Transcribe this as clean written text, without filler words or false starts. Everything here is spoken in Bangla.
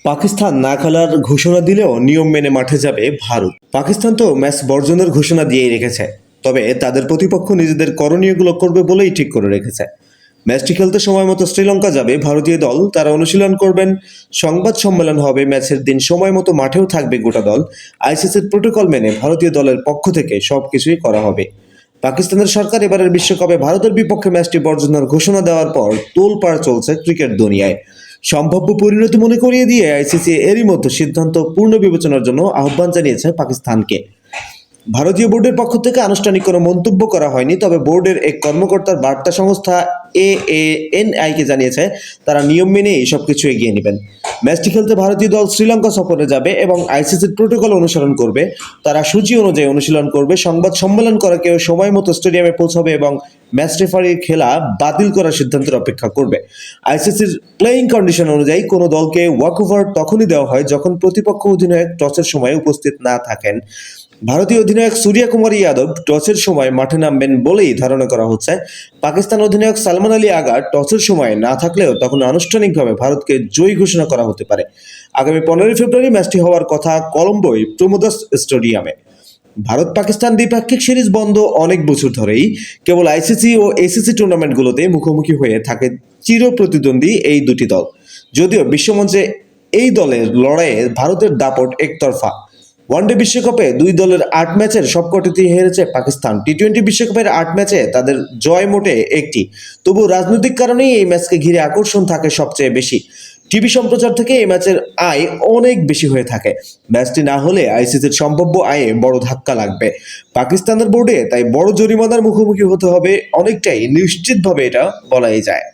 পাকিস্তান না খেলার ঘোষণা দিলেও নিয়ম মেনে মাঠে যাবে ভারত। পাকিস্তান তো ম্যাচ বর্জনের ঘোষণা দিয়েই রেখেছে, তবে তাদের প্রতিপক্ষ নিজেদের করণীয়গুলো করবে বলেই ঠিক করে রেখেছে। ম্যাচটি খেলতে সময় মতো শ্রীলঙ্কা যাবে ভারতীয় দল, তারা অনুশীলন করবেন, সংবাদ সম্মেলন হবে, ম্যাচের দিন সময় মতো মাঠেও থাকবে গোটা দল। আইসিসির প্রোটোকল মেনে ভারতীয় দলের পক্ষ থেকে সবকিছুই করা হবে। পাকিস্তানের সরকার এবারের বিশ্বকাপে ভারতের বিপক্ষে ম্যাচটি বর্জনের ঘোষণা দেওয়ার পর তোলপাড় চলছে ক্রিকেট দুনিয়ায়। সম্ভাব্য পরিণতি মনে করিয়ে দিয়ে আইসিসি এরই মধ্যে সিদ্ধান্ত পূর্ণ বিবেচনার জন্য আহ্বান জানিয়েছে পাকিস্তানকে। ভারতীয় বোর্ডের পক্ষ থেকে আনুষ্ঠানিক কোনো মন্তব্য করা হয়নি, তবে বোর্ডের এক কর্মকর্তার বার্তা সংস্থা AANI-কে জানিয়েছে তারা নিয়ম মেনেই সবকিছু এগিয়ে নেবেন। ম্যাচটি খেলতে ভারতীয় দল শ্রীলঙ্কা সফরে যাবে এবং আইসিসির প্রোটোকল অনুসরণ করবে। তারা সূচি অনুযায়ী অনুশীলন করবে, সংবাদ সম্মেলন করা কেউ সময় মতো স্টেডিয়ামে পৌঁছাবে এবং ম্যাচ রেফারির খেলা বাতিল করার সিদ্ধান্তের অপেক্ষা করবে। আইসিসির প্লেয়িং কন্ডিশন অনুযায়ী কোনো দলকে ওয়াকওভার তখনই দেওয়া হয় যখন প্রতিপক্ষ অধিনায়ক টসের সময় উপস্থিত না থাকেন। ভারতীয় অধিনায়ক সূর্যকুমার যাদব টসের সময় মাঠে নামবেন বলেই ধারণা করা হচ্ছে। পাকিস্তান অধিনায়ক সালমান আলী আগা টসের সময় না থাকলেও তখন আনুষ্ঠানিকভাবে ভারতকে জয়ী ঘোষণা করা হতে পারে। আগামী 15 ফেব্রুয়ারি ম্যাচটি হওয়ার কথা কলম্বোয় প্রমোদাস স্টেডিয়ামে। ভারত পাকিস্তান দ্বিপাক্ষিক সিরিজ বন্ধ অনেক বছর ধরেই। কেবল আইসিসি ও এসিসি টুর্নামেন্টগুলোতে মুখোমুখি হয়ে থাকে চির প্রতিদ্বন্দ্বী এই দুটি দল। যদিও বিশ্বমঞ্চে এই দলের লড়াইয়ে ভারতের দাপট একতরফা। ওয়ানডে বিশ্বকাপে দুই দলের 8 ম্যাচের সবকটিতেই হেরেছে পাকিস্তান। টি-20 বিশ্বকাপের 8 ম্যাচে তাদের জয় মোটে একটি। তবু রাজনৈতিক কারণেই এই ম্যাচকে ঘিরে আকর্ষণ থাকে সবচেয়ে বেশি। টিভি সম্প্রচার থেকে এই ম্যাচের আয় অনেক বেশি হয়ে থাকে। ম্যাচটি না হলে আইসিসির সম্ভাব্য আয়ে বড় ধাক্কা লাগবে। পাকিস্তানের বোর্ডে তাই বড় জরিমানার মুখোমুখি হতে হবে অনেকটাই নিশ্চিতভাবে, এটা বলাই যায়।